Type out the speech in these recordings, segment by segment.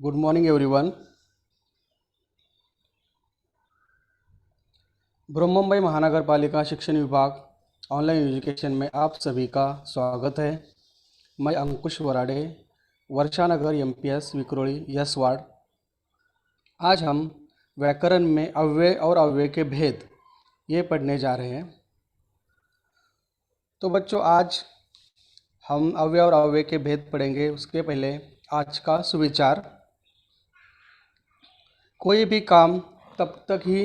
Good morning everyone. Brihanmumbai महानगर पालिका शिक्षण विभाग ऑनलाइन एजुकेशन में आप सभी का स्वागत है। मैं Ankush Varade, Varshanagar MPS Vikhroli S ward. आज हम व्याकरण में अव्यय और अव्यय के भेद ये पढ़ने जा रहे हैं। तो बच्चों, आज हम अव्यय और अव्यय के भेद पढ़ेंगे। उसके पहले आज का सुविचार: कोई भी काम तब तक ही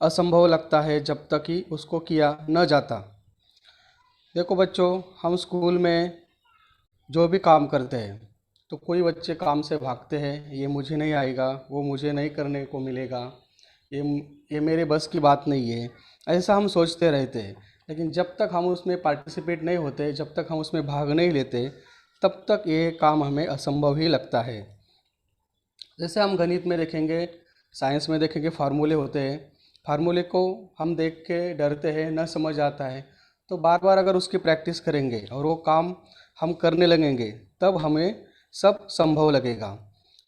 असंभव लगता है जब तक कि उसको किया न जाता। देखो बच्चों, हम स्कूल में जो भी काम करते हैं तो कोई बच्चे काम से भागते हैं, ये मुझे नहीं आएगा, वो मुझे नहीं करने को मिलेगा, ये ये मेरे बस की बात नहीं है, ऐसा हम सोचते रहते हैं। लेकिन जब तक हम उसमें पार्टिसिपेट नहीं होते, जब तक हम उसमें भाग नहीं लेते, तब तक ये काम हमें असंभव ही लगता है। जैसे हम गणित में देखेंगे, साइंस में देखेंगे, फार्मूले होते हैं। फार्मूले को हम देख के डरते हैं, न समझ आता है, तो बार बार अगर उसकी प्रैक्टिस करेंगे और वो काम हम करने लगेंगे तब हमें सब संभव लगेगा।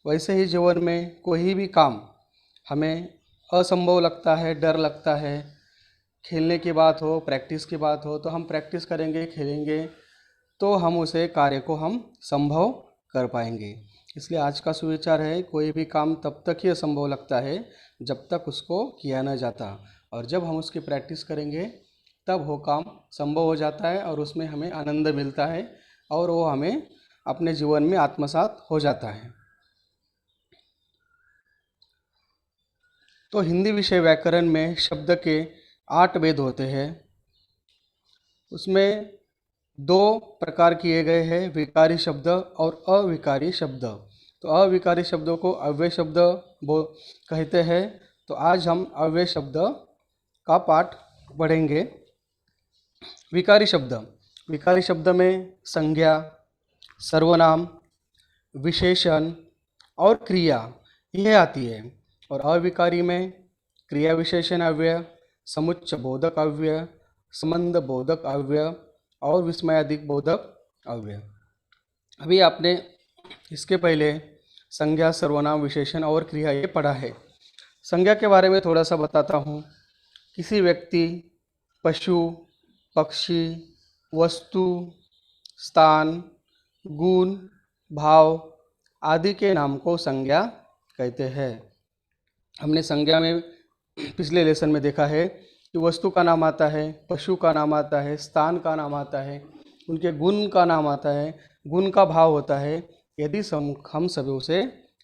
वैसे ही जीवन में कोई भी काम हमें असंभव लगता है, डर लगता है। खेलने की बात हो, प्रैक्टिस की बात हो, तो हम प्रैक्टिस करेंगे, खेलेंगे, तो हम उसे कार्य को हम संभव कर पाएंगे। इसलिए आज का सुविचार है, कोई भी काम तब तक ही असंभव लगता है जब तक उसको किया न जाता, और जब हम उसकी प्रैक्टिस करेंगे तब वो काम संभव हो जाता है और उसमें हमें आनंद मिलता है और वो हमें अपने जीवन में आत्मसात हो जाता है। तो हिंदी विषय व्याकरण में शब्द के 8 भेद होते हैं। उसमें 2 प्रकार किए गए हैं, विकारी शब्द और अविकारी शब्द। तो अविकारी शब्दों को अव्यय शब्द कहते हैं। तो आज हम अव्यय शब्द का पाठ पढ़ेंगे। विकारी शब्द: विकारी शब्द में संज्ञा, सर्वनाम, विशेषण और क्रिया यह आती है। और अविकारी में क्रिया विशेषण अव्यय, समुच्चय बोधक अव्यय, संबंध बोधक अव्यय और विस्मयादिक बोधक अव्यय। अभी आपने इसके पहले संज्ञा, सर्वनाम, विशेषण और क्रिया ये पढ़ा है। संज्ञा के बारे में थोड़ा सा बताता हूँ। किसी व्यक्ति, पशु, पक्षी, वस्तु, स्थान, गुण, भाव आदि के नाम को संज्ञा कहते हैं। हमने संज्ञा में पिछले लेसन में देखा है कि वस्तु का नाम आता है, पशु का नाम आता है, स्थान का नाम आता है, उनके गुण का नाम आता है, गुण का भाव होता है। यदि हम सभी उसे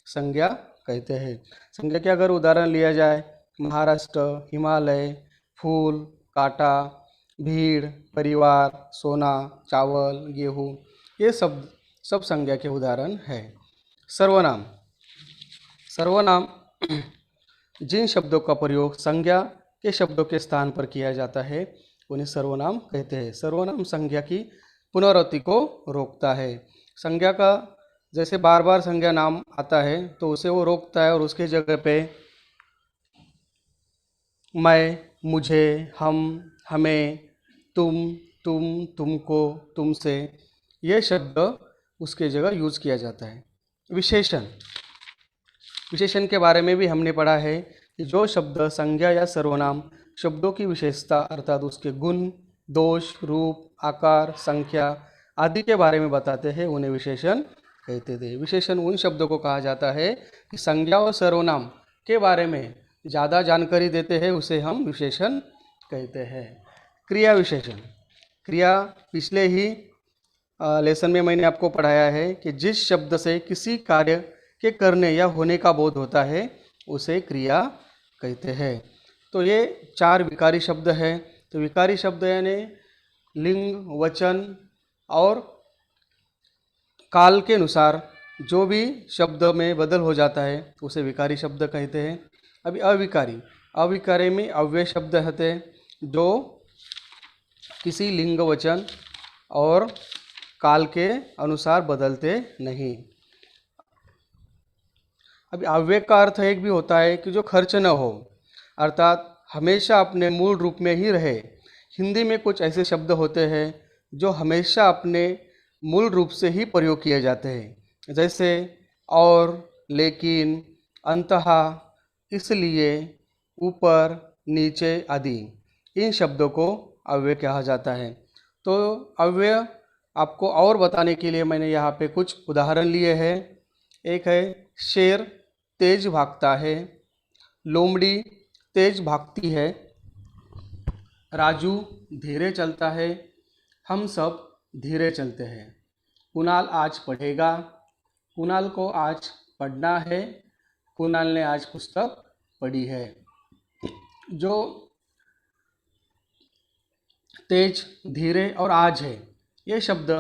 संज्ञा कहते हैं। संज्ञा के अगर उदाहरण लिया जाए, महाराष्ट्र, हिमालय, फूल, कांटा, भीड़, परिवार, सोना, चावल, गेहूँ, ये सब संज्ञा के उदाहरण है। सर्वनाम: सर्वनाम जिन शब्दों का प्रयोग संज्ञा के शब्दों के स्थान पर किया जाता है उन्हें सर्वनाम कहते हैं। सर्वनाम संज्ञा की पुनरावृत्ति को रोकता है। संज्ञा का जैसे बार बार संज्ञा नाम आता है तो उसे वो रोकता है और उसके जगह पे मैं, मुझे, हम, हमें, तुम, तुमको, तुमसे ये शब्द उसके जगह यूज किया जाता है। विशेषण: विशेषण के बारे में भी हमने पढ़ा है कि जो शब्द संज्ञा या सर्वनाम शब्दों की विशेषता अर्थात उसके गुण, दोष, रूप, आकार, संख्या आदि के बारे में बताते हैं उन्हें विशेषण कहते थे। विशेषण उन शब्दों को कहा जाता है कि संज्ञा और सर्वनाम के बारे में ज़्यादा जानकारी देते हैं, उसे हम विशेषण कहते हैं। क्रिया विशेषण: क्रिया पिछले ही लेसन में मैंने आपको पढ़ाया है कि जिस शब्द से किसी कार्य के करने या होने का बोध होता है उसे क्रिया कहते हैं। तो ये 4 विकारी शब्द हैं। तो विकारी शब्द यानी लिंग, वचन और काल के अनुसार जो भी शब्द में बदल हो जाता है उसे विकारी शब्द कहते हैं। अभी अविकारी: अविकारी में अव्यय शब्द होते हैं जो किसी लिंग, वचन और काल के अनुसार बदलते नहीं। अभी अव्यय का अर्थ एक भी होता है कि जो खर्च न हो, अर्थात हमेशा अपने मूल रूप में ही रहे। हिंदी में कुछ ऐसे शब्द होते हैं जो हमेशा अपने मूल रूप से ही प्रयोग किए जाते हैं, जैसे और, लेकिन, अंतः, इसलिए, ऊपर, नीचे आदि इन शब्दों को अव्यय कहा जाता है। तो अव्यय आपको और बताने के लिए मैंने यहाँ पे कुछ उदाहरण लिए हैं। एक है शेर तेज भागता है, लोमड़ी तेज भागती है, राजू धीरे चलता है, हम सब धीरे चलते हैं। कुणाल आज पढ़ेगा, कुणाल को आज पढ़ना है, कुणाल ने आज पुस्तक पढ़ी है। जो तेज, धीरे और आज है, ये शब्द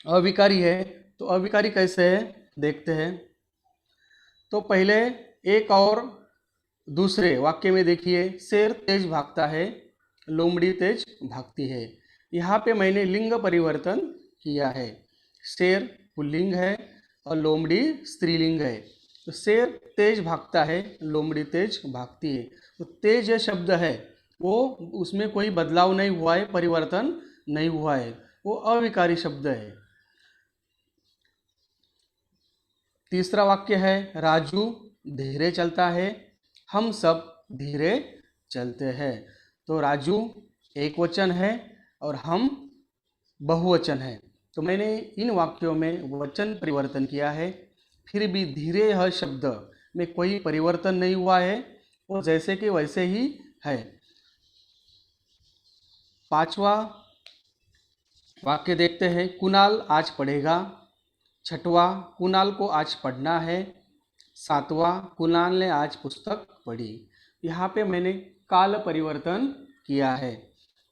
अविकारी है। तो अविकारी कैसे है देखते हैं। तो पहले एक और दूसरे वाक्य में देखिए, शेर तेज भागता है, लोमड़ी तेज भागती है। यहाँ पे मैंने लिंग परिवर्तन किया है। शेर पुल्लिंग है और लोमड़ी स्त्रीलिंग है। तो शेर तेज भागता है, लोमड़ी तेज भागती है। तो तेज जो शब्द है वो उसमें कोई बदलाव नहीं हुआ है, परिवर्तन नहीं हुआ है, वो अविकारी शब्द है। तीसरा वाक्य है राजू धीरे चलता है, हम सब धीरे चलते हैं। तो राजू एक वचन है और हम बहुवचन है। तो मैंने इन वाक्यों में वचन परिवर्तन किया है, फिर भी धीरे यह शब्द में कोई परिवर्तन नहीं हुआ है, वो जैसे कि वैसे ही है। पांचवा वाक्य देखते हैं, कुणाल आज पढ़ेगा। छठवां, कुणाल को आज पढ़ना है। सातवां, कुणाल ने आज पुस्तक पढ़ी। यहाँ पे मैंने काल परिवर्तन किया है।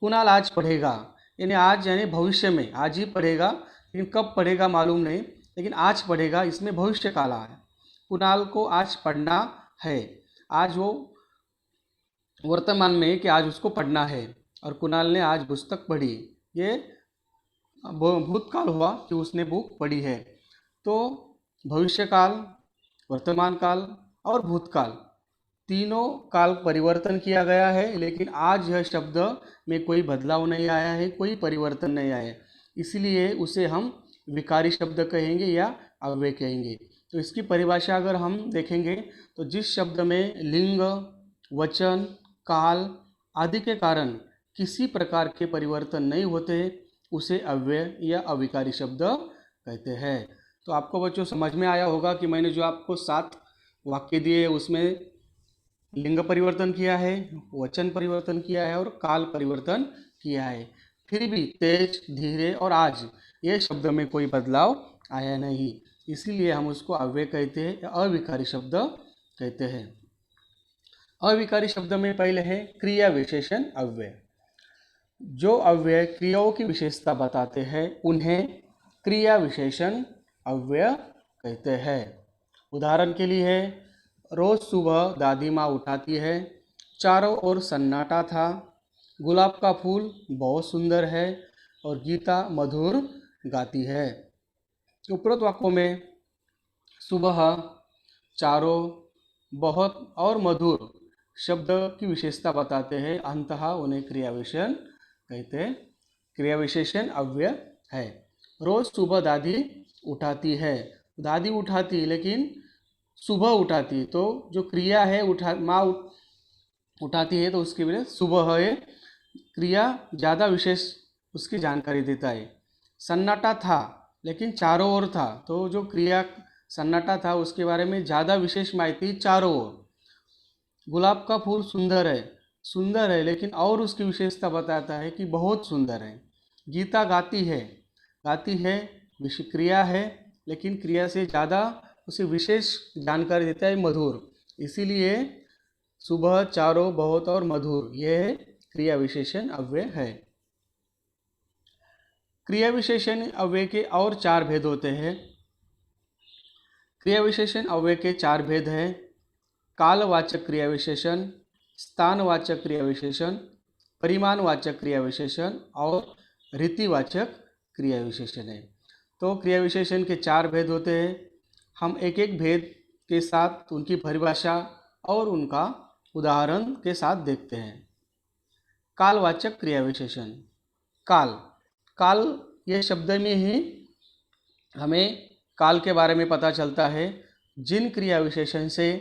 कुणाल आज पढ़ेगा यानी आज यानी भविष्य में, आज ही पढ़ेगा, लेकिन कब पढ़ेगा मालूम नहीं, लेकिन आज पढ़ेगा, इसमें भविष्य काल है। कुणाल को आज पढ़ना है, आज वो वर्तमान में कि आज उसको पढ़ना है, और कुणाल ने आज पुस्तक पढ़ी, ये भूतकाल हुआ कि उसने बुक पढ़ी है। तो भविष्यकाल, वर्तमान काल और भूतकाल तीनों काल परिवर्तन किया गया है, लेकिन आज यह शब्द में कोई बदलाव नहीं आया है, कोई परिवर्तन नहीं आया है, इसलिए उसे हम विकारी शब्द कहेंगे या अव्यय कहेंगे। तो इसकी परिभाषा अगर हम देखेंगे तो जिस शब्द में लिंग, वचन, काल आदि के कारण किसी प्रकार के परिवर्तन नहीं होते उसे अव्यय या अविकारी शब्द कहते हैं। तो आपको बच्चों समझ में आया होगा कि मैंने जो आपको 7 वाक्य दिए उसमें लिंग परिवर्तन किया है, वचन परिवर्तन किया है और काल परिवर्तन किया है। फिर भी तेज, धीरे और आज ये शब्द में कोई बदलाव आया नहीं, इसीलिए हम उसको अव्यय कहते हैं या अविकारी शब्द कहते हैं। अविकारी शब्द में पहले है क्रिया विशेषण अव्यय। जो अव्यय क्रियाओं की विशेषता बताते हैं उन्हें क्रिया विशेषण अव्यय कहते हैं। उदाहरण के लिए है, रोज सुबह दादी माँ उठाती है, चारों ओर सन्नाटा था, गुलाब का फूल बहुत सुंदर है और गीता मधुर गाती है। उपरोक्त वाक्यों में सुबह, चारों, बहुत और मधुर शब्द की विशेषता बताते हैं, अंततः उन्हें क्रिया विशेषण कहते हैं। क्रिया विशेषण अव्यय है। रोज सुबह दादी उठाती है, दादी उठाती लेकिन सुबह उठाती, तो जो क्रिया है माँ उठाती है तो उसकी वजह सुबह है, क्रिया ज़्यादा विशेष उसकी जानकारी देता है। सन्नाटा था लेकिन चारों ओर था, तो जो क्रिया सन्नाटा था उसके बारे में ज़्यादा विशेष माहिती चारों ओर। गुलाब का फूल सुंदर है लेकिन और उसकी विशेषता बताता है कि बहुत सुंदर है। गीता गाती है क्रिया है, लेकिन क्रिया से ज़्यादा उसे विशेष जानकारी देता है मधुर, इसीलिए सुबह, चारों, बहुत और मधुर यह क्रिया विशेषण अव्यय है। क्रिया विशेषण अव्यय के और 4 भेद होते हैं। क्रिया विशेषण अव्यय के 4 भेद हैं। कालवाचक क्रिया विशेषण, स्थानवाचक क्रिया विशेषण, परिमाणवाचक क्रिया विशेषण और रीतिवाचक क्रिया विशेषण है। तो क्रिया विशेषण के 4 भेद होते हैं। हम एक एक भेद के साथ उनकी परिभाषा और उनका उदाहरण के साथ देखते हैं। कालवाचक क्रिया विशेषण। काल ये शब्द में ही हमें काल के बारे में पता चलता है। जिन क्रिया विशेषण से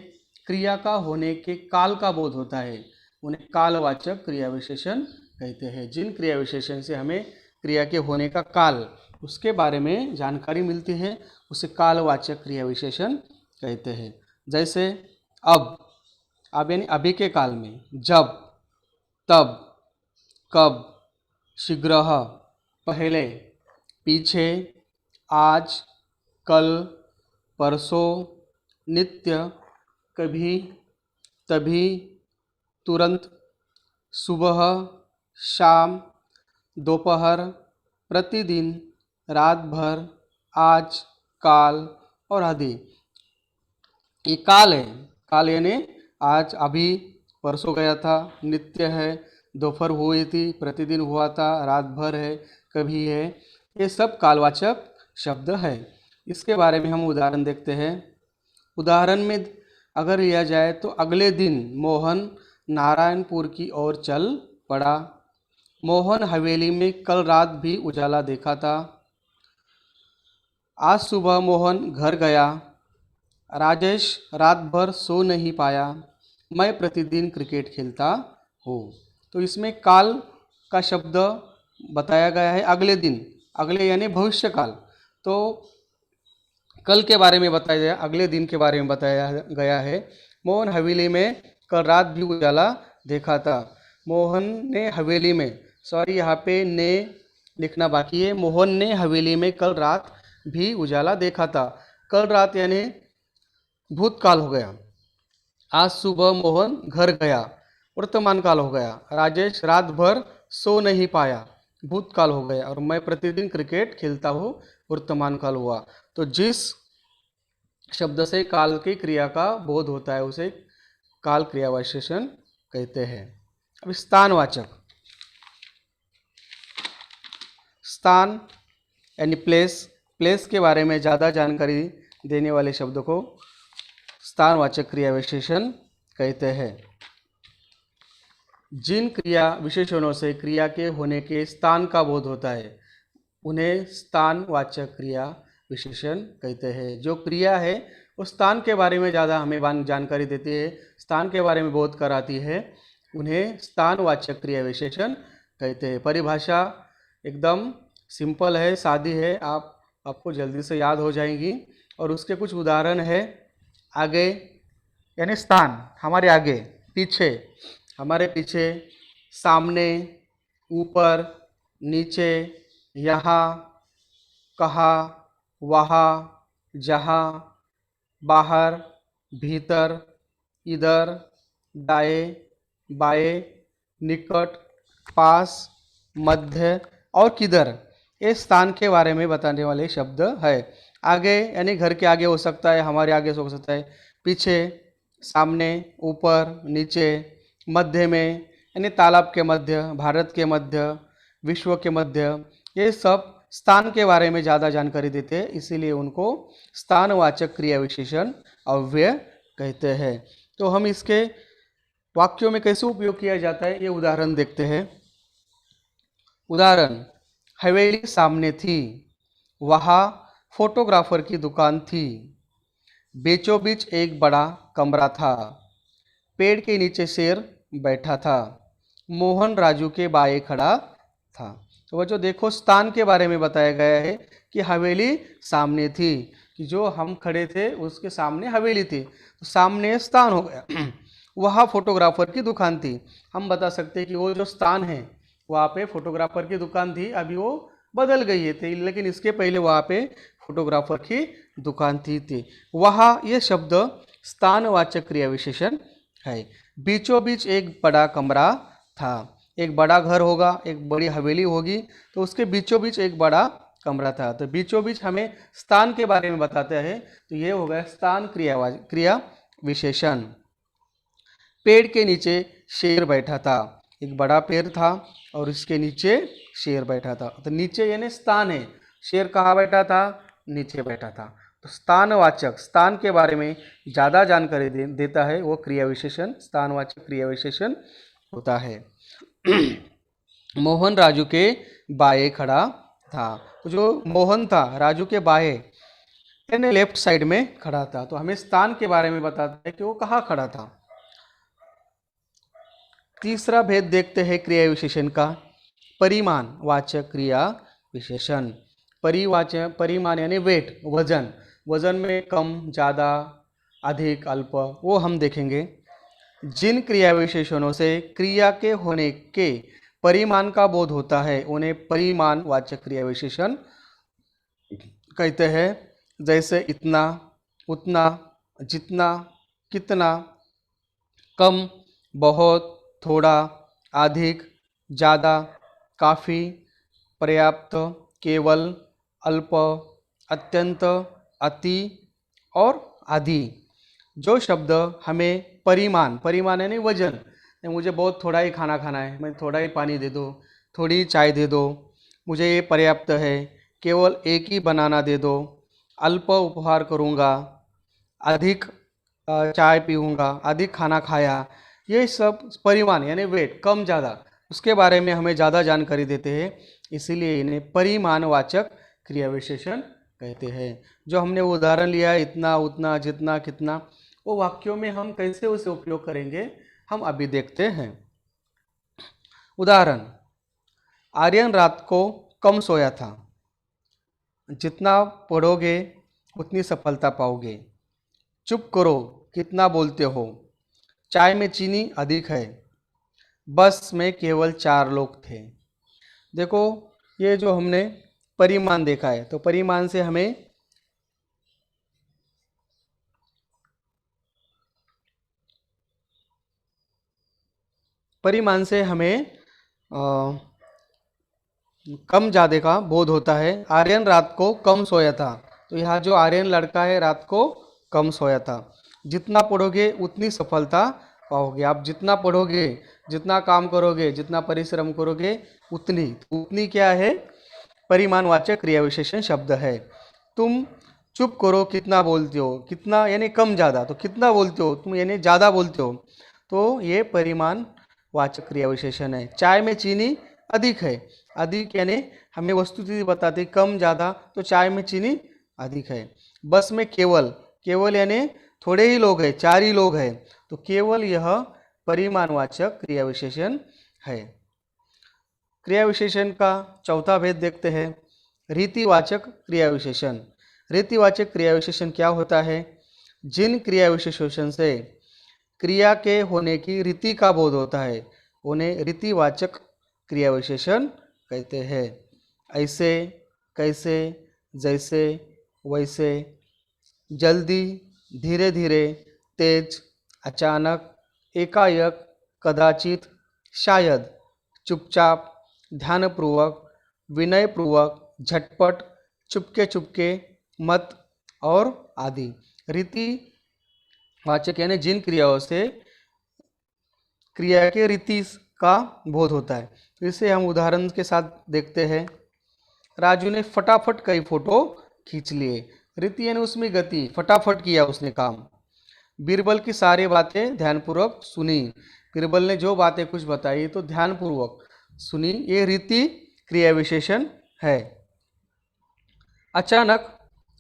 क्रिया का होने के काल का बोध होता है उन्हें कालवाचक क्रिया विशेषण कहते हैं। जिन क्रिया विशेषण से हमें क्रिया के होने का काल उसके बारे में जानकारी मिलती है उसे कालवाचक क्रिया विशेषण कहते हैं। जैसे अब यानी अभी के काल में, जब, तब, कब, शीघ्र, पहले, पीछे, आज, कल, परसों, नित्य, कभी, तभी, तुरंत, सुबह, शाम, दोपहर, प्रतिदिन, रात भर, आज, काल और आदि। ये काल है। काल यानी आज, अभी, परसों गया था, नित्य है, दोपहर हुई थी, प्रतिदिन हुआ था, रात भर है, कभी है। ये सब कालवाचक शब्द है। इसके बारे में हम उदाहरण देखते हैं। उदाहरण में अगर लिया जाए तो अगले दिन मोहन नारायणपुर की ओर चल पड़ा। मोहन हवेली में कल रात भी उजाला देखा था। आज सुबह मोहन घर गया। राजेश रात भर सो नहीं पाया। मैं प्रतिदिन क्रिकेट खेलता हूँ। तो इसमें काल का शब्द बताया गया है अगले दिन। अगले यानी भविष्य काल। तो कल के बारे में बताया गया, अगले दिन के बारे में बताया गया है। मोहन हवेली में कल रात भी उजाला देखा था। मोहन ने हवेली में, सॉरी यहाँ पे ने लिखना बाकी है। मोहन ने हवेली में कल रात भी उजाला देखा था। कल रात यानी भूतकाल हो गया। आज सुबह मोहन घर गया, वर्तमान काल हो गया। राजेश रात भर सो नहीं पाया, भूतकाल हो गया। और मैं प्रतिदिन क्रिकेट खेलता हूँ, वर्तमान काल हुआ। तो जिस शब्द से काल की क्रिया का बोध होता है उसे काल क्रिया विशेषण कहते हैं। अब स्थानवाचक, स्थान यानी प्लेस, प्लेस के बारे में ज़्यादा जानकारी देने वाले शब्द को स्थानवाचक क्रिया विशेषण कहते हैं। जिन क्रिया विशेषणों से क्रिया के होने के स्थान का बोध होता है उन्हें स्थानवाचक क्रिया विशेषण कहते हैं। जो क्रिया है उस स्थान के बारे में ज़्यादा हमें जानकारी देती है, स्थान के बारे में बोध कराती है, उन्हें स्थानवाचक क्रिया विशेषण कहते हैं। परिभाषा एकदम सिंपल है, सादी है, आपको जल्दी से याद हो जाएंगी। और उसके कुछ उदाहरण है। आगे यानी स्थान, हमारे आगे, पीछे, हमारे पीछे, सामने, ऊपर, नीचे, यहाँ, कहाँ, वहाँ, जहाँ, बाहर, भीतर, इधर, दाएं, बाएं, निकट, पास, मध्य और किधर, ये स्थान के बारे में बताने वाले शब्द है। आगे यानी घर के आगे हो सकता है, हमारे आगे हो सकता है, पीछे, सामने, ऊपर, नीचे, मध्य में यानी तालाब के मध्य, भारत के मध्य, विश्व के मध्य, ये सब स्थान के बारे में ज़्यादा जानकारी देते हैं, इसीलिए उनको स्थानवाचक क्रिया विशेषण अव्यय कहते हैं। तो हम इसके वाक्यों में कैसे उपयोग किया जाता है ये उदाहरण देखते हैं। उदाहरण, हवेली सामने थी, वहाँ फोटोग्राफर की दुकान थी, बीचों बीच एक बड़ा कमरा था, पेड़ के नीचे शेर बैठा था, मोहन राजू के बाएं खड़ा था। तो वो जो देखो स्थान के बारे में बताया गया है कि हवेली सामने थी, कि जो हम खड़े थे उसके सामने हवेली थी, तो सामने स्थान हो गया। वहाँ फोटोग्राफर की दुकान थी, हम बता सकते हैं कि वो जो स्थान है वहाँ पे फोटोग्राफर की दुकान थी, अभी वो बदल गई है, लेकिन इसके पहले वहाँ पे फोटोग्राफर की दुकान थी। वहाँ ये शब्द स्थानवाचक क्रिया विशेषण है। बीचों बीच एक बड़ा कमरा था, एक बड़ा घर होगा, एक बड़ी हवेली होगी, तो उसके बीचों बीच एक बड़ा कमरा था। तो बीचों बीच हमें स्थान के बारे में बताते हैं, तो ये हो गया स्थान क्रिया विशेषण। पेड़ के नीचे शेर बैठा था, एक बड़ा पेड़ था और इसके नीचे शेर बैठा था। तो नीचे यानी स्थान है, शेर कहाँ बैठा था, नीचे बैठा था। तो स्थानवाचक, स्थान के बारे में ज़्यादा जानकारी देता है वो क्रिया विशेषण स्थानवाचक क्रिया विशेषण होता है। मोहन राजू के बाएं खड़ा था, तो जो मोहन था राजू के बाएं, यानी लेफ्ट साइड में खड़ा था। तो हमें स्थान के बारे में बताता है कि वो कहाँ खड़ा था। तीसरा भेद देखते हैं क्रिया विशेषण का, परिमाण वाचक क्रिया विशेषण। परिमाण यानी वेट, वजन। वजन में कम, ज़्यादा, अधिक, अल्प, वो हम देखेंगे। जिन क्रिया विशेषणों से क्रिया के होने के परिमाण का बोध होता है उन्हें परिमाण वाचक क्रिया विशेषण कहते हैं। जैसे इतना, उतना, जितना, कितना, कम, बहुत, थोड़ा, अधिक, ज़्यादा, काफ़ी, पर्याप्त, केवल, अल्प, अत्यंत, अति और आदि। जो शब्द हमें परिमाण यानी वजन, मुझे बहुत थोड़ा ही खाना खाना है, मैं थोड़ा ही पानी दे दो, थोड़ी चाय दे दो, मुझे ये पर्याप्त है, केवल एक ही बनाना दे दो, अल्प उपहार करूँगा, अधिक चाय पीऊँगा, अधिक खाना खाया, ये सब परिमाण यानी वेट, कम ज़्यादा, उसके बारे में हमें ज़्यादा जानकारी देते हैं, इसीलिए इन्हें परिमाणवाचक क्रिया विशेषण कहते हैं। जो हमने उदाहरण लिया है इतना, उतना, जितना, कितना, वो वाक्यों में हम कैसे उसे उपयोग करेंगे हम अभी देखते हैं। उदाहरण, आर्यन रात को कम सोया था। जितना पढ़ोगे उतनी सफलता पाओगे। चुप करो, कितना बोलते हो। चाय में चीनी अधिक है। बस में केवल 4 लोग थे। देखो, ये जो हमने परिमाण देखा है, तो परिमाण से हमें कम ज़्यादा का बोध होता है। आर्यन रात को कम सोया था, तो यहाँ जो आर्यन लड़का है रात को कम सोया था। जितना पढ़ोगे उतनी सफलता पाओगे। आप जितना पढ़ोगे, जितना काम करोगे, जितना परिश्रम करोगे, उतनी क्या है, परिमाणवाचक क्रिया विशेषण शब्द है। तुम चुप करो, कितना बोलते हो। कितना यानी कम ज़्यादा, तो कितना बोलते हो तुम यानी ज़्यादा बोलते हो, तो ये परिमाणवाचक क्रिया विशेषण है। चाय में चीनी अधिक है। अधिक यानी हमें वस्तुस्थिति बताती कम ज़्यादा, तो चाय में चीनी अधिक है। बस में केवल यानी थोड़े ही लोग हैं, 4 ही लोग हैं, तो केवल यह परिमाणवाचक क्रिया विशेषण है। क्रिया विशेषण का चौथा भेद देखते हैं, रीतिवाचक क्रिया विशेषण। रीतिवाचक क्रिया विशेषण क्या होता है? जिन क्रिया विशेषण से क्रिया के होने की रीति का बोध होता है उन्हें रीतिवाचक क्रिया विशेषण कहते हैं। ऐसे, कैसे, जैसे, वैसे, जल्दी, धीरे धीरे, तेज, अचानक, एकाएक, कदाचित, शायद, चुपचाप, ध्यानपूर्वक, विनयपूर्वक, झटपट, चुपके चुपके, मत और आदि। रीति वाचक यानी जिन क्रियाओं से क्रिया के रीति का बोध होता है। तो इसे हम उदाहरण के साथ देखते हैं। राजू ने फटाफट कई फोटो खींच लिए। रीति यानी उसमें गति, फटाफट किया उसने काम। बीरबल की सारी बातें ध्यानपूर्वक सुनी। बीरबल ने जो बातें कुछ बताई तो ध्यानपूर्वक सुनी, ये रीति क्रिया विशेषण है। अचानक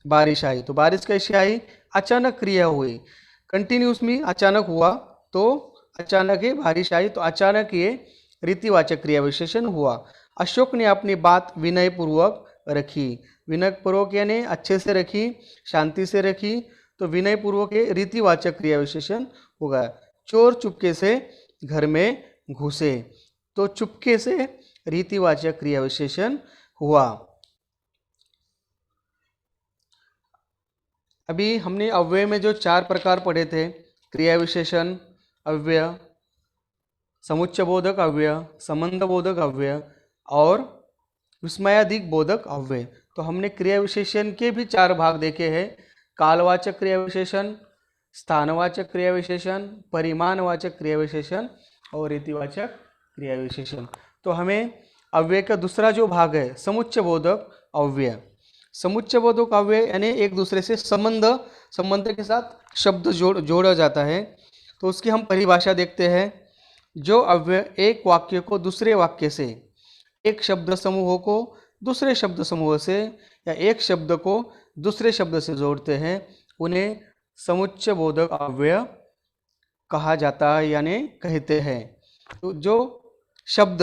बारिश आई, तो बारिश कैसे आई? अचानक क्रिया हुई, कंटिन्यूस में अचानक हुआ, तो अचानक ही बारिश आई, तो अचानक ये रीतिवाचक क्रिया विशेषण हुआ। अशोक ने अपनी बात विनयपूर्वक रखी। विनयपूर्वक यानी अच्छे से रखी, शांति से रखी, तो विनयपूर्वक ये रीतिवाचक क्रिया विशेषण होगा। चोर चुपके से घर में घुसे, तो चुपके से रीतिवाचक क्रिया विशेषण हुआ। अभी हमने अव्यय में जो 4 प्रकार पढ़े थे, क्रिया विशेषण अव्यय, समुच्चयबोधक अव्यय, संबंधबोधक अव्यय और विस्मयादिक बोधक अव्यय, तो हमने क्रिया विशेषण के भी 4 भाग देखे हैं। कालवाचक क्रिया विशेषण, स्थानवाचक क्रिया विशेषण, परिमाणवाचक क्रिया विशेषण और रीतिवाचक क्रिया विशेषण। तो हमें अव्यय का दूसरा जो भाग है समुच्चयबोधक अव्यय। समुच्चयबोधक अव्यय यानी एक दूसरे से संबंध के साथ शब्द जोड़ा जाता है, तो उसकी हम परिभाषा देखते हैं। जो अव्यय एक वाक्य को दूसरे वाक्य से, एक शब्द समूह को दूसरे शब्द समूह से या एक शब्द को दूसरे शब्द से जोड़ते हैं उन्हें समुच्चय बोधक अव्यय कहा जाता है यानी कहते हैं। तो जो शब्द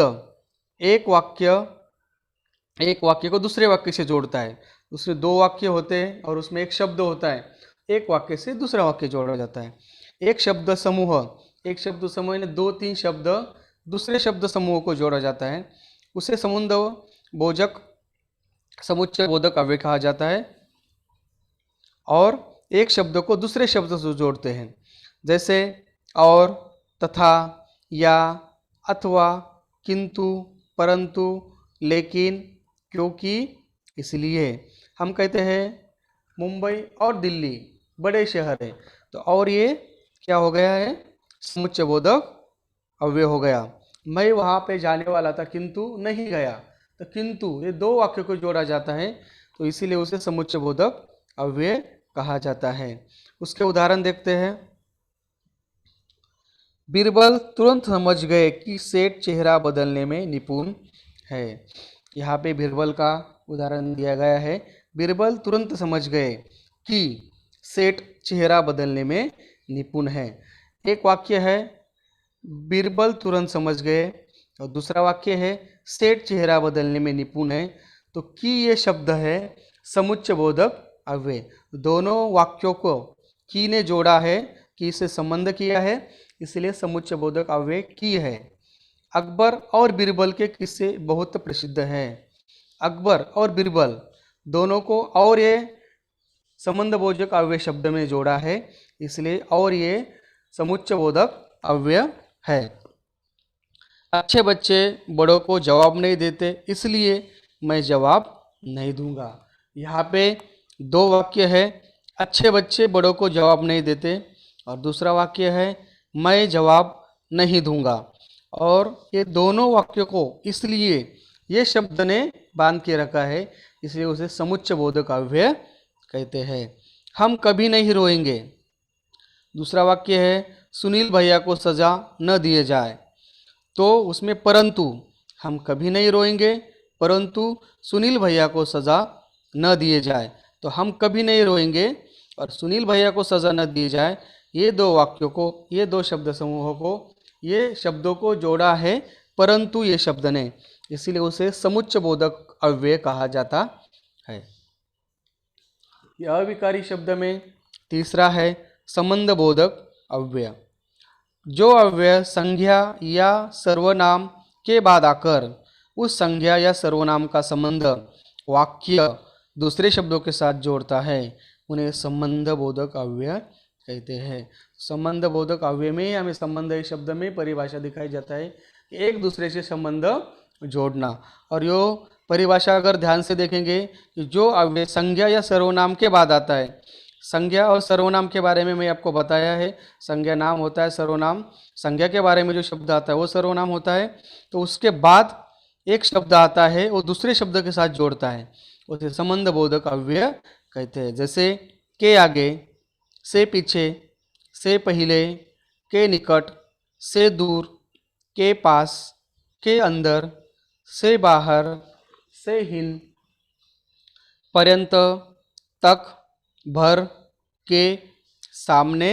एक वाक्य को दूसरे वाक्य से जोड़ता है, उसमें दो वाक्य होते हैं और उसमें एक शब्द होता है, एक वाक्य से दूसरा वाक्य जोड़ा जाता है। एक शब्द समूह यानी दो तीन शब्द दूसरे शब्द समूह को जोड़ा जाता है, उसे समुच्चय बोधक अव्यय कहा जाता है। और एक शब्द को दूसरे शब्द से जोड़ते हैं, जैसे और, तथा, या, अथवा, किंतु, परंतु, लेकिन, क्योंकि, इसलिए। हम कहते हैं मुंबई और दिल्ली बड़े शहर है, तो और ये क्या हो गया है, समुच्चय बोधक अव्यय हो गया। मैं वहाँ पे जाने वाला था किंतु नहीं गया, तो किंतु ये दो वाक्यों को जोड़ा जाता है, तो इसीलिए उसे समुच्चय बोधक अव्यय कहा जाता है। उसके उदाहरण देखते हैं। बीरबल तुरंत समझ गए कि सेठ चेहरा बदलने में निपुण है। यहाँ पे बीरबल का उदाहरण दिया गया है। बीरबल तुरंत समझ गए कि सेठ चेहरा बदलने में निपुण है। एक वाक्य है बीरबल तुरंत समझ गए और दूसरा वाक्य है सेठ चेहरा बदलने में निपुण है। तो कि ये शब्द है समुच्चय बोधक अव्यय। दोनों वाक्यों को की ने जोड़ा है, की से संबंध किया है, इसलिए समुच्चय बोधक अव्यय की है। अकबर और बीरबल के किस्से बहुत प्रसिद्ध हैं। अकबर और बीरबल दोनों को और ये संबंध बोधक अव्यय शब्द में जोड़ा है, इसलिए और ये समुच्चय बोधक अव्यय है। अच्छे बच्चे बड़ों को जवाब नहीं देते, इसलिए मैं जवाब नहीं दूंगा। यहाँ पे दो वाक्य है, अच्छे बच्चे बड़ों को जवाब नहीं देते, और दूसरा वाक्य है मैं जवाब नहीं दूंगा। और ये दोनों वाक्यों को इसलिए ये शब्द ने बांध के रखा है, इसलिए उसे समुच्चय बोधक अव्यय कहते हैं। हम कभी नहीं रोएंगे। दूसरा वाक्य है सुनील भैया को सजा न दिए जाए, तो उसमें परंतु, हम कभी नहीं रोएंगे परंतु सुनील भैया को सजा न दिए जाए, तो हम कभी नहीं रोएंगे और सुनील भैया को सजा न दी जाए, ये दो वाक्यों को, ये दो शब्द समूहों को, ये शब्दों को जोड़ा है परंतु ये शब्द ने, इसीलिए उसे समुच्चय बोधक अव्यय कहा जाता है। यह अविकारी शब्द में तीसरा है संबंध बोधक अव्यय। जो अव्यय संज्ञा या सर्वनाम के बाद आकर उस संज्ञा या सर्वनाम का संबंध वाक्य दूसरे शब्दों के साथ जोड़ता है, उन्हें संबंध बोधक अव्यय कहते हैं। संबंध बोधक अव्यय में हमें संबंध शब्द में परिभाषा दिखाई जाता है कि एक दूसरे से संबंध जोड़ना। और यो परिभाषा अगर ध्यान से देखेंगे कि जो अव्यय संज्ञा या सर्वनाम के बाद आता है, संज्ञा और सर्वनाम के बारे में मैं आपको बताया है, संज्ञा नाम होता है, सर्वनाम संज्ञा के बारे में जो शब्द आता है वो सर्वनाम होता है। तो उसके बाद एक शब्द आता है वो दूसरे शब्द के साथ जोड़ता है, उसे संबंध बोधक अव्यय कहते हैं। जैसे के आगे, से पीछे, से पहले, के निकट, से दूर, के पास, के अंदर, से बाहर, से हिन, पर्यंत, तक, भर, के, सामने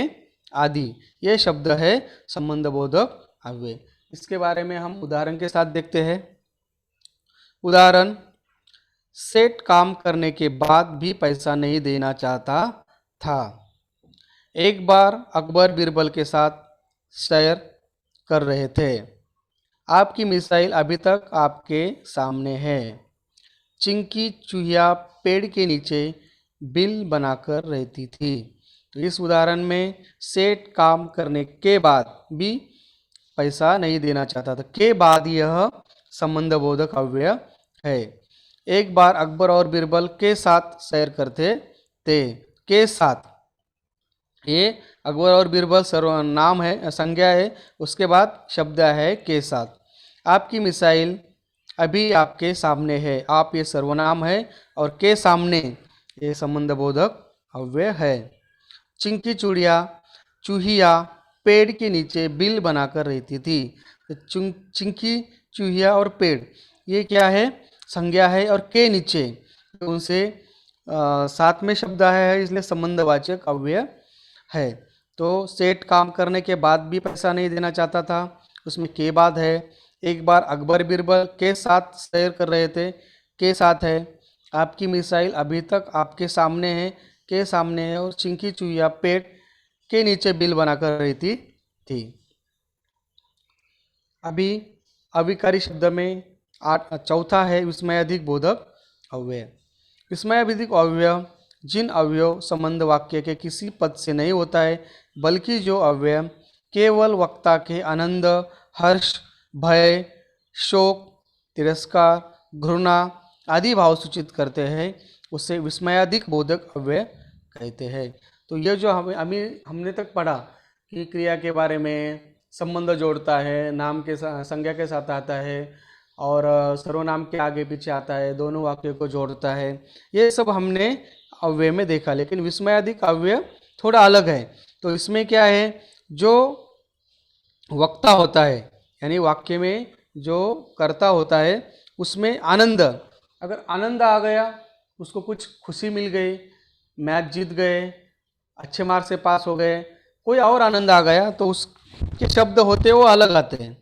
आदि, ये शब्द है संबंध बोधक अव्यय। इसके बारे में हम उदाहरण के साथ देखते हैं। उदाहरण, सेठ काम करने के बाद भी पैसा नहीं देना चाहता था। एक बार अकबर बीरबल के साथ सैर कर रहे थे। आपकी मिसाइल अभी तक आपके सामने है। चिंकी चूहिया पेड़ के नीचे बिल बनाकर रहती थी। तो इस उदाहरण में सेठ काम करने के बाद भी पैसा नहीं देना चाहता था, के बाद यह संबंध बोधक अव्यय है। एक बार अकबर और बीरबल के साथ सैर करते थे। के साथ, ये अकबर और बीरबल सर्वनाम है, संज्ञा है, उसके बाद शब्द है के साथ। आपकी मिसाइल अभी आपके सामने है, आप ये सर्वनाम है और के सामने ये संबंध बोधक अव्यय है। चिंकी चूहिया पेड़ के नीचे बिल बनाकर रहती थी। तो चिंकी, चूहिया और पेड़, ये क्या है, संज्ञा है, और के नीचे, तो उनसे साथ में शब्द आया है इसलिए संबंधवाचक अव्यय है। तो सेठ काम करने के बाद भी पैसा नहीं देना चाहता था, उसमें के बाद है। एक बार अकबर बिरबल के साथ सैर कर रहे थे, के साथ है। आपकी मिसाइल अभी तक आपके सामने है, के सामने है। और चिंकी चुईया पेट के नीचे बिल बना कर रही थी। अभी अविकारी शब्द में चौथा है विस्मयाधिक बोधक अव्यय। विस्मयाधिक अव्यय जिन अव्यय संबंध वाक्य के किसी पद से नहीं होता है, बल्कि जो अव्यय केवल वक्ता के आनंद, हर्ष, भय, शोक, तिरस्कार, घृणा आदि भाव सूचित करते हैं, उसे विस्मयाधिक बोधक अव्यय कहते हैं। तो ये जो हमने तक पढ़ा कि क्रिया के बारे में, संबंध जोड़ता है, नाम के संज्ञा के साथ आता है और सर्वनाम के आगे पीछे आता है, दोनों वाक्यों को जोड़ता है, ये सब हमने अव्यय में देखा। लेकिन विस्मयाधिक अव्यय थोड़ा अलग है। तो इसमें क्या है, जो वक्ता होता है यानी वाक्य में जो कर्ता होता है उसमें आनंद, अगर आनंद आ गया, उसको कुछ खुशी मिल गई, मैच जीत गए, अच्छे मार्क से पास हो गए, कोई और आनंद आ गया, तो उसके शब्द होते हैं वो अलग आते हैं।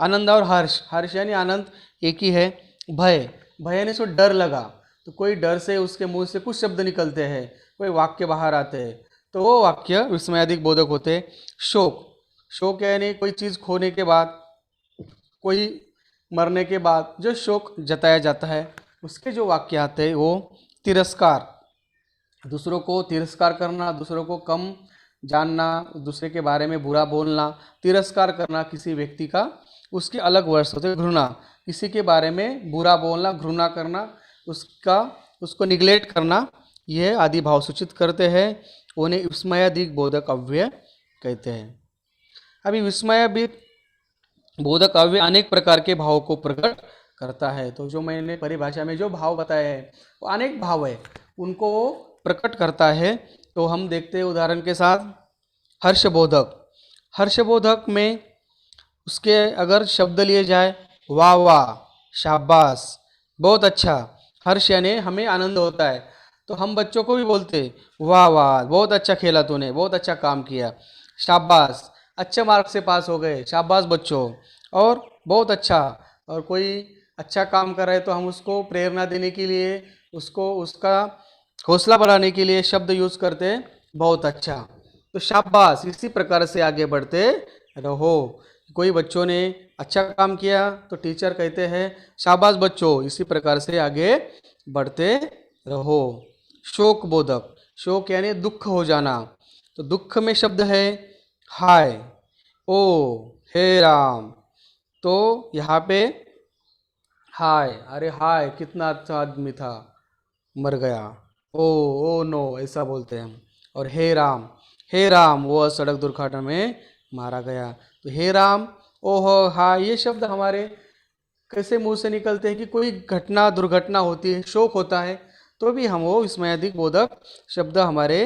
आनंद और हर्ष, हर्ष यानी आनंद एक ही है। भय, भय यानी सो डर लगा, तो कोई डर से उसके मुंह से कुछ शब्द निकलते हैं, कोई वाक्य बाहर आते हैं, तो वो वाक्य विस्मयाधिक बोधक होते हैं। शोक, शोक यानी कोई चीज़ खोने के बाद, कोई मरने के बाद जो शोक जताया जाता है, उसके जो वाक्य आते हैं वो तिरस्कार, दूसरों को तिरस्कार करना, दूसरों को कम जानना, दूसरे के बारे में बुरा बोलना, तिरस्कार करना किसी व्यक्ति का, उसके अलग वर्ष होते हैं। घृणा, किसी के बारे में बुरा बोलना, घृणा करना, उसको निग्लेक्ट करना, यह आदि भाव सूचित करते हैं, उन्हें विस्मयाधिक बोधक अव्यय कहते हैं। अभी विस्मयाधिक बोधक अव्यय अनेक प्रकार के भावों को प्रकट करता है। तो जो मैंने परिभाषा में जो भाव बताए हैं वो अनेक भाव है, उनको वो प्रकट करता है। तो हम देखते हैं उदाहरण के साथ हर्षबोधक। हर्षबोधक में उसके अगर शब्द लिए जाए, वाह वाह, शाबाश, बहुत अच्छा। हर्ष यानी हमें आनंद होता है, तो हम बच्चों को भी बोलते वाह वाह, बहुत अच्छा खेला तूने, बहुत अच्छा काम किया। शाबाश, अच्छे मार्क्स से पास हो गए, शाबाश बच्चों। और बहुत अच्छा, और कोई अच्छा काम कर रहे तो हम उसको प्रेरणा देने के लिए, उसको उसका हौसला बढ़ाने के लिए शब्द यूज करते हैं बहुत अच्छा। तो शाबाश, इसी प्रकार से आगे बढ़ते रहो। कोई बच्चों ने अच्छा काम किया तो टीचर कहते हैं शाबाश बच्चों, इसी प्रकार से आगे बढ़ते रहो। शोक बोधक, शोक यानी दुख हो जाना, तो दुख में शब्द है हाय, ओ, हे राम। तो यहाँ पे हाय, अरे हाय कितना अच्छा आदमी था, मर गया, ओ नो, ऐसा बोलते हैं हम। और हे राम, हे राम वह सड़क दुर्घटना में मारा गया। तो हे राम, ओहो, हाँ, ये शब्द हमारे कैसे मुंह से निकलते हैं कि कोई घटना दुर्घटना होती है, शोक होता है, तो भी हम वो विस्मयाधिक बोधक शब्द हमारे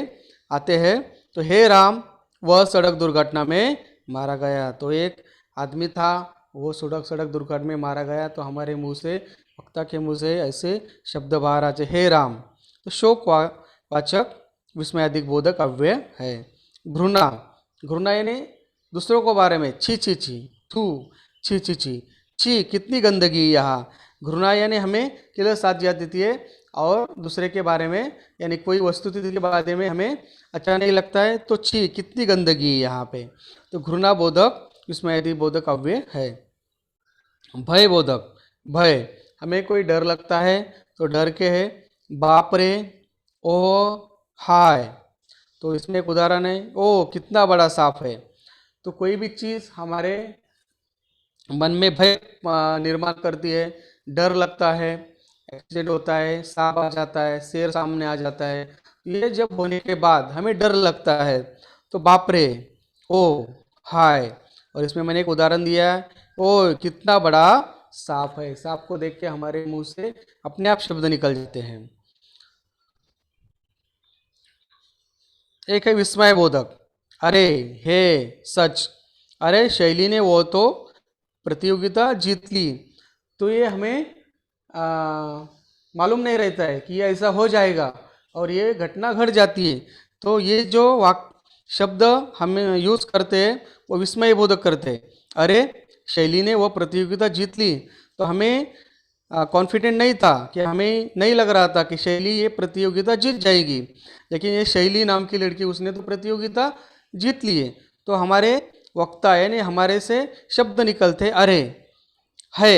आते हैं। तो हे राम वह सड़क दुर्घटना में मारा गया, तो एक आदमी था, वो सड़क दुर्घटना में मारा गया, तो हमारे मुंह से, वक्ता के मुंह से ऐसे शब्द बाहर आते, हे राम। तो शोक वाचक विस्मयाधिक बोधक अव्यय है। घृणा, घृणा यानी दूसरों को बारे में छी छी छी, थू, छी छी छी, छी कितनी गंदगी यहाँ। घृणा यानी हमें किलस साथ याद देती है, और दूसरे के बारे में यानी कोई वस्तुस्थिति के बारे में हमें अच्छा नहीं लगता है, तो छी कितनी गंदगी यहाँ पे। तो घृणा बोधक विस्मयाधिक बोधक अव्यय है। भय बोधक, भय, हमें कोई डर लगता है तो डर के है बाप रे, ओ, हाय। तो इसमें एक उदाहरण है, ओ कितना बड़ा सांप है। तो कोई भी चीज़ हमारे मन में भय निर्माण करती है, डर लगता है, एक्सीडेंट होता है, सांप आ जाता है, शेर सामने आ जाता है, ये जब होने के बाद हमें डर लगता है तो बाप रे, ओ, हाय। और इसमें मैंने एक उदाहरण दिया है, ओ कितना बड़ा सांप है। सांप को देख के हमारे मुंह से अपने आप शब्द निकल जाते हैं। एक है विस्मय बोधक, अरे, हे, सच, अरे शैली ने वो तो प्रतियोगिता जीत ली। तो ये हमें मालूम नहीं रहता है कि ये ऐसा हो जाएगा, और ये घटना घट जाती है। तो ये जो शब्द हम यूज करते हैं वो विस्मय बोधक करते हैं। अरे शैली ने वो प्रतियोगिता जीत ली, तो हमें कॉन्फिडेंट नहीं था, कि हमें नहीं लग रहा था कि शैली ये प्रतियोगिता जीत जाएगी, लेकिन ये शैली नाम की लड़की उसने तो प्रतियोगिता जीत ली है। तो हमारे वक्ता यानी हमारे से शब्द निकलते अरे, है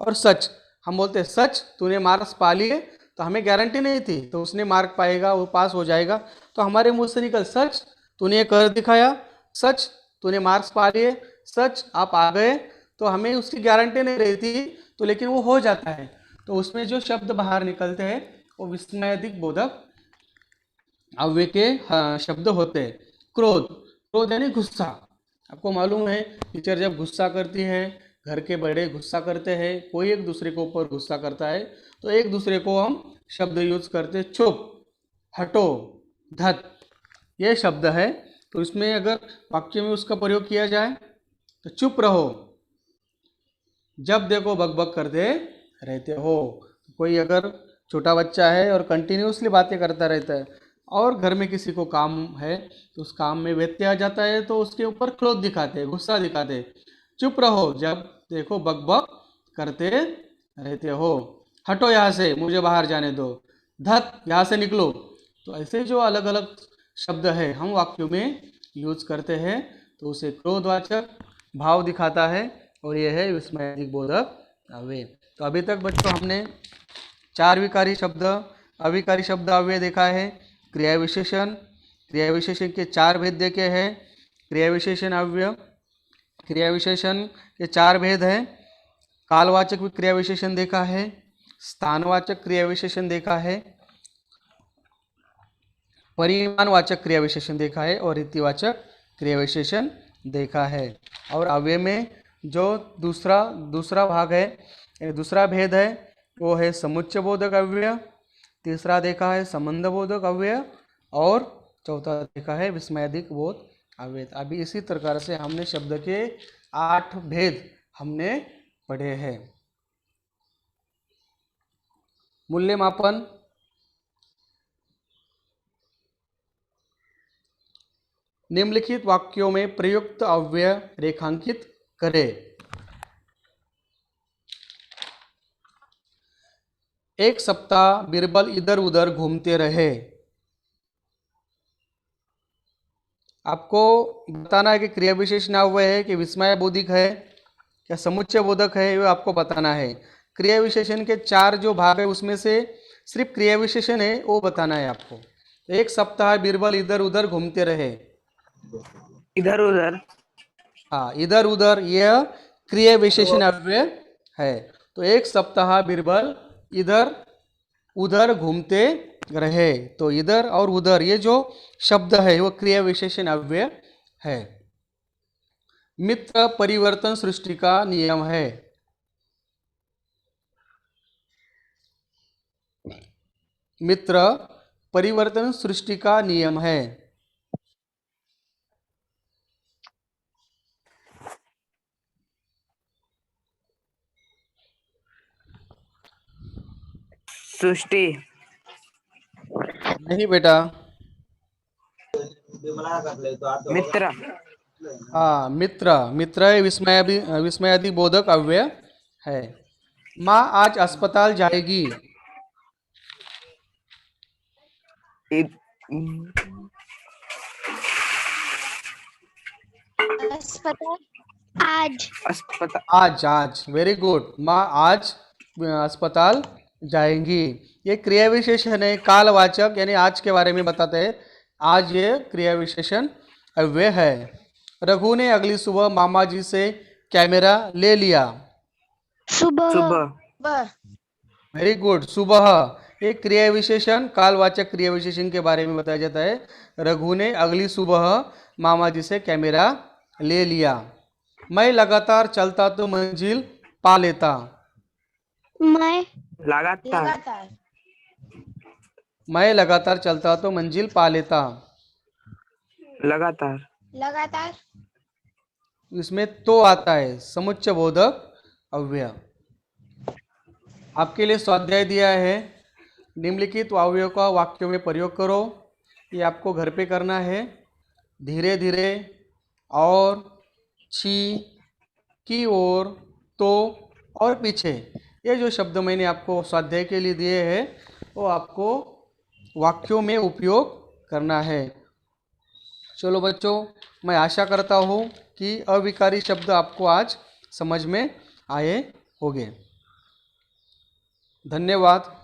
और सच। हम बोलते सच तूने मार्क्स पा लिए, तो हमें गारंटी नहीं थी तो उसने मार्क पाएगा, वो पास हो जाएगा। तो हमारे मुंह से निकल सच तूने कर दिखाया, सच तूने मार्क्स पा लिए, सच आप आ गए। तो हमें उसकी गारंटी नहीं रहती, तो लेकिन वो हो जाता है। तो उसमें जो शब्द बाहर निकलते हैं वो विस्मयादिक बोधक अव्यय के शब्द होते हैं। क्रोध, क्रोध यानी गुस्सा। आपको मालूम है टीचर जब गुस्सा करती है, घर के बड़े गुस्सा करते हैं, कोई एक दूसरे के ऊपर गुस्सा करता है, तो एक दूसरे को हम शब्द यूज करते हैं, चुप, हटो, धत, ये शब्द है। तो इसमें अगर वाक्य में उसका प्रयोग किया जाए तो चुप रहो, जब देखो बकबक करते रहते हो। कोई अगर छोटा बच्चा है और कंटिन्यूसली बातें करता रहता है और घर में किसी को काम है तो उस काम में व्यत्यय आ जाता है, तो उसके ऊपर क्रोध दिखाते, गुस्सा दिखाते। चुप रहो जब देखो बकबक करते रहते हो, हटो यहाँ से, मुझे बाहर जाने दो, धत यहाँ से निकलो। तो ऐसे जो अलग अलग शब्द है हम वाक्यों में यूज करते हैं, तो उसे क्रोधवाचक भाव दिखाता है, और यह है विस्मयादिक बोधक अव्यय। तो अभी तक बच्चों हमने 4 विकारी शब्द, अविकारी शब्द अव्यय देखा है। क्रिया विशेषण, क्रिया विशेषण के 4 भेद देखे हैं। क्रिया विशेषण अव्यय, क्रिया विशेषण के 4 भेद हैं। कालवाचक क्रिया विशेषण देखा है, स्थानवाचक क्रिया विशेषण देखा है, परिमाणवाचक क्रिया विशेषण देखा है, और रीतिवाचक क्रिया विशेषण देखा है। और अव्यय में जो दूसरा भाग है, दूसरा भेद है, वो है समुच्चय बोधक अव्यय। तीसरा देखा है संबंध बोधक अव्यय, और चौथा देखा है विस्मयादिक बोध अव्यय। अभी इसी प्रकार से हमने शब्द के 8 भेद हमने पढ़े हैं। मूल्यमापन, निम्नलिखित वाक्यों में प्रयुक्त अव्यय रेखांकित करें। एक सप्ताह बीरबल इधर उधर घूमते रहे। आपको बताना है कि क्रिया विशेषण अव्यय है कि विस्मय बोधक है या समुच्चय बोधक है, ये आपको बताना है। क्रिया विशेषण के 4 जो भाग है उसमें से सिर्फ क्रिया विशेषण है वो बताना है आपको। एक सप्ताह बीरबल इधर उधर घूमते रहे। इधर उधर, हाँ, इधर उधर यह क्रिया विशेषण अव्यय है। तो एक सप्ताह बीरबल इधर उधर घूमते रहे, तो इधर और उधर ये जो शब्द है वो क्रिया विशेषण अव्यय है। मित्र परिवर्तन सृष्टि का नियम है। मित्र परिवर्तन सृष्टि का नियम है। सृष्टि, नहीं बेटा, मित्र, हाँ मित्र, मित्र विस्मयादि बोधक अव्यय है। माँ आज अस्पताल जाएगी। अस्पताल आज, अस्पताल, आज, आज, वेरी गुड। माँ आज अस्पताल जाएंगी। ये क्रिया विशेषण है, कालवाचक, यानी आज के बारे में बताते हैं। आज ये क्रिया विशेषण अव्यय है। रघु ने अगली सुबह मामा जी से कैमरा ले लिया। सुबह, सुबह, वेरी गुड, सुबह। एक क्रिया विशेषण कालवाचक क्रिया विशेषण के बारे में बताया जाता है। रघु ने अगली सुबह मामा जी से कैमरा ले लिया। मैं लगातार चलता तो मंजिल पा लेता। मैं लगातार, मैं लगातार चलता तो मंजिल पा लेता। लगातार, लगातार, इसमें तो आता है समुच्चय बोधक अव्यय। आपके लिए स्वाध्याय दिया है, निम्नलिखित अवयव का वाक्यों में प्रयोग करो। ये आपको घर पे करना है। धीरे धीरे, और, छी, की ओर, तो और पीछे, ये जो शब्द मैंने आपको स्वाध्याय के लिए दिए हैं वो आपको वाक्यों में उपयोग करना है। चलो बच्चों, मैं आशा करता हूँ कि अविकारी शब्द आपको आज समझ में आए होंगे। धन्यवाद।